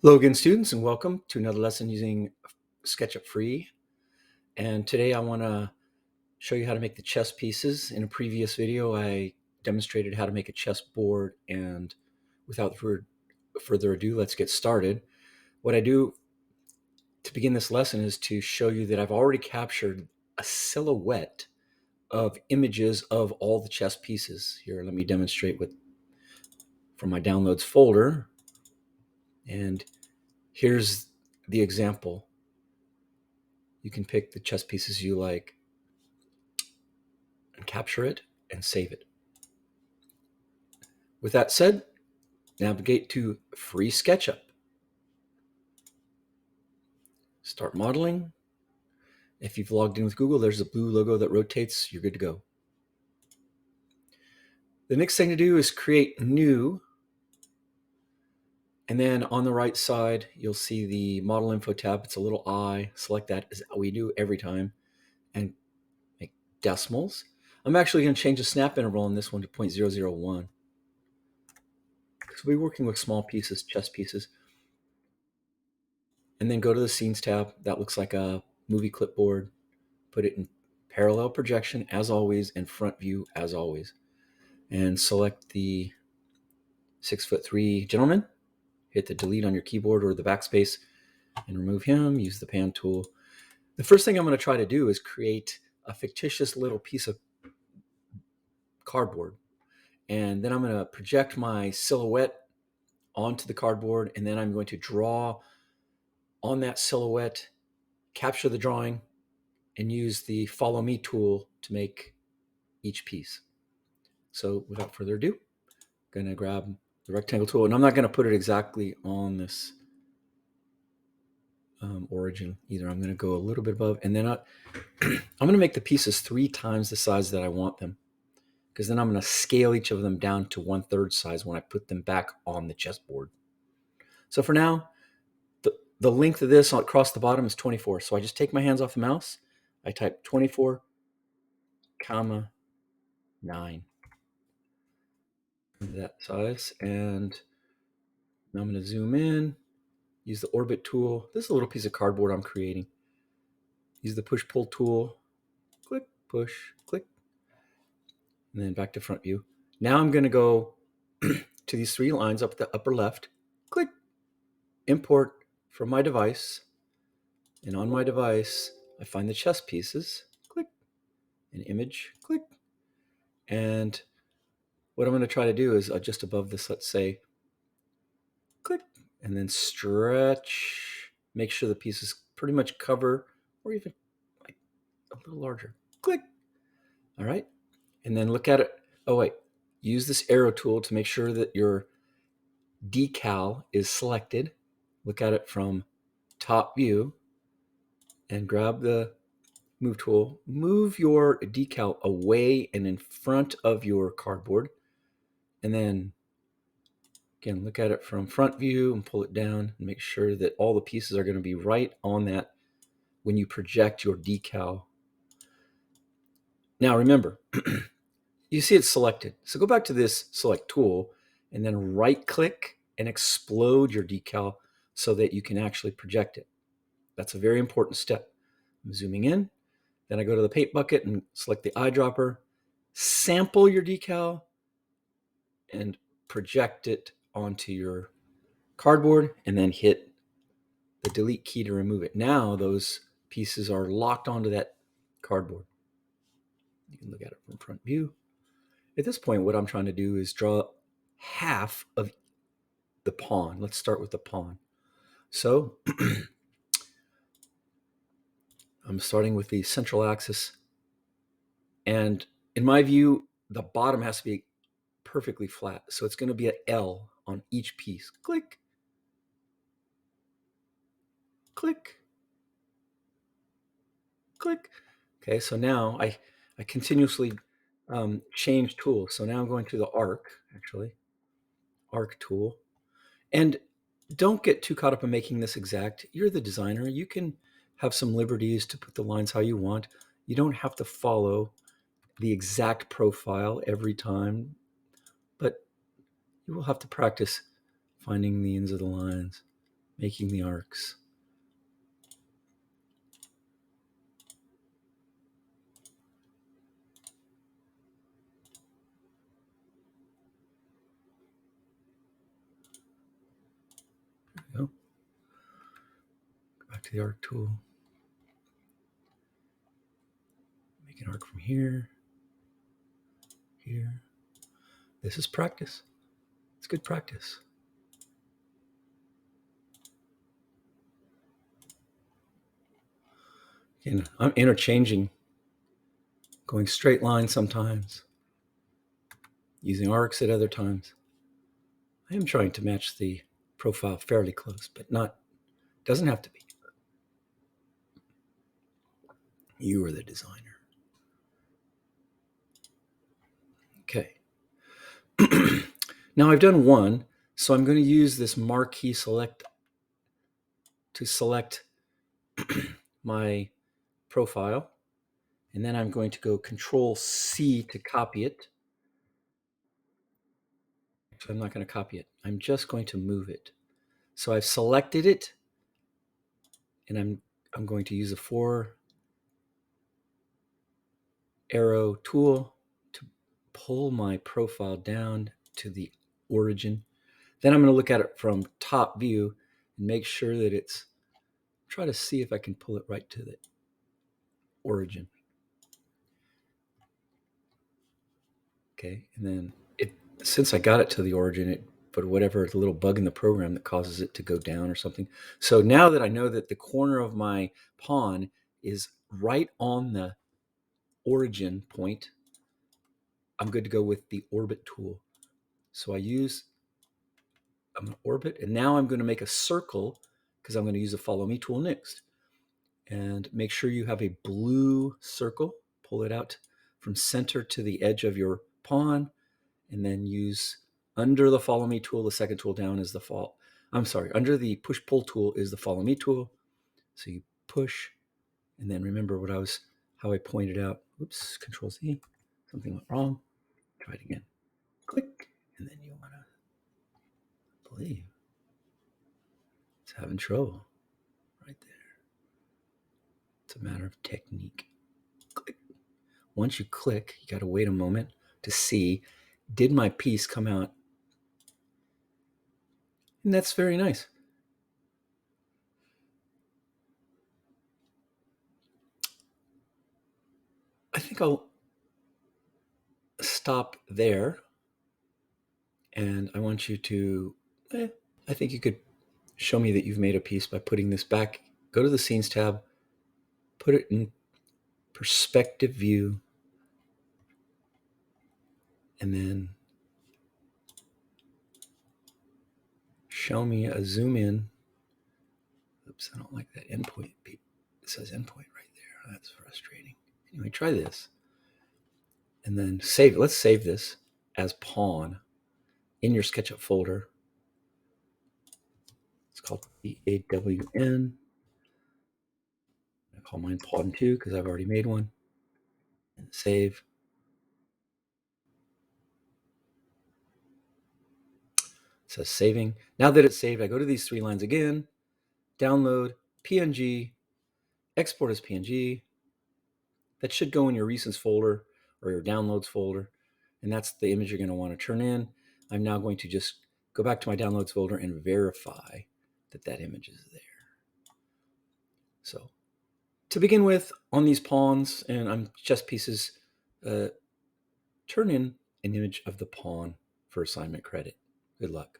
Hello again, students, and welcome to another lesson using Sketchup Free. And today I want to show you how to make the chess pieces. In a previous video, I demonstrated how to make a chess board, and without further ado, let's get started. What I do to begin this lesson is to show you that I've already captured a silhouette of images of all the chess pieces. Here, let me demonstrate from my downloads folder. And here's the example. You can pick the chess pieces you like and capture it and save it. With that said, navigate to Free Sketchup. Start modeling. If you've logged in with Google, there's a blue logo that rotates. You're good to go. The next thing to do is create new. And then on the right side, you'll see the model info tab. It's a little eye. Select that, as we do every time, and make decimals. I'm actually going to change the snap interval on this one to 0.001. Because we'll be working with small pieces, chess pieces. And then go to the Scenes tab. That looks like a movie clipboard. Put it in parallel projection as always and front view as always. And select the 6'3" gentleman. Hit the delete on your keyboard or the backspace and remove him. Use the pan tool. The first thing I'm going to try to do is create a fictitious little piece of cardboard. And then I'm going to project my silhouette onto the cardboard, and then I'm going to draw on that silhouette, capture the drawing, and use the follow me tool to make each piece. So without further ado, I'm going to grab the rectangle tool, and I'm not going to put it exactly on this origin either. I'm going to go a little bit above, and then I'm going to make the pieces 3 times the size that I want them, because then I'm going to scale each of them down to 1/3 size when I put them back on the chessboard. So for now, the length of this across the bottom is 24. So I just take my hands off the mouse. I type 24, comma, 9. That size. And now I'm going to zoom in, use the orbit tool. This is a little piece of cardboard I'm creating. Use the push-pull tool. Click, push, click. And then back to front view. Now I'm going to go to these 3 lines up at the upper left. Click, import from my device. And on my device, I find the chess pieces. Click, an image, click. And what I'm going to try to do is just above this, let's say, click, and then stretch. Make sure the pieces pretty much cover, or even like a little larger. Click. All right. And then look at it. Oh, wait. Use this arrow tool to make sure that your decal is selected. Look at it from top view and grab the move tool. Move your decal away and in front of your cardboard. And then, again, look at it from front view and pull it down and make sure that all the pieces are going to be right on that when you project your decal. Now, remember, you see it's selected. So go back to this select tool and then right-click and explode your decal so that you can actually project it. That's a very important step. I'm zooming in. Then I go to the paint bucket and select the eyedropper. Sample your decal and project it onto your cardboard, and then hit the delete key to remove it. Now those pieces are locked onto that cardboard. You can look at it from front view. At this point, what I'm trying to do is draw half of the pawn. Let's start with the pawn. So I'm starting with the central axis. And in my view, the bottom has to be perfectly flat. So it's going to be an L on each piece. Click, click, click. Okay, so now I continuously change tools. So now I'm going to the arc, actually, arc tool. And don't get too caught up in making this exact. You're the designer. You can have some liberties to put the lines how you want. You don't have to follow the exact profile every time, but you will have to practice finding the ends of the lines. making the arcs. There we go. Go back to the arc tool. Make an arc from here, here. This is practice. It's good practice. Again, I'm interchanging, going straight lines sometimes, using arcs at other times. I am trying to match the profile fairly close, but doesn't have to be. You are the designer. Okay. Now I've done one, so I'm going to use this marquee select to select my profile. And then I'm going to go Control C to copy it. Actually, I'm not going to copy it. I'm just going to move it. So I've selected it, and I'm going to use a 4-arrow tool to pull my profile down to the origin. Then I'm going to look at it from top view and make sure that try to see if I can pull it right to the origin. Okay, and then since I got it to the origin, it put whatever the little bug in the program that causes it to go down or something. So now that I know that the corner of my pawn is right on the origin point, I'm good to go with the orbit tool. So I'm going to orbit, and now I'm going to make a circle because I'm going to use the follow me tool next. And make sure you have a blue circle. Pull it out from center to the edge of your pawn, and then use under the follow me tool. The second tool down is under the push pull tool is the follow me tool. So you push, and then remember how I pointed out. Oops, Control Z, something went wrong. Try it again. Click, and then you want to believe it's having trouble right there. It's a matter of technique. Click. Once you click, you got to wait a moment to see, did my piece come out? And that's very nice. I think I'll stop there. And I want you to, I think you could show me that you've made a piece by putting this back. Go to the Scenes tab, put it in perspective view, and then show me a zoom in. Oops, I don't like that endpoint. It says endpoint right there. That's frustrating. Anyway, try this. And then save it. Let's save this as pawn in your Sketchup folder. It's called PAWN. I call mine pawn 2 because I've already made one. And save. It says saving. Now that it's saved, I go to these 3 lines again, download, PNG, export as PNG. That should go in your recents folder or your downloads folder. And that's the image you're going to want to turn in. I'm now going to just go back to my downloads folder and verify that image is there. So to begin with, on these pawns and on chess pieces, turn in an image of the pawn for assignment credit. Good luck.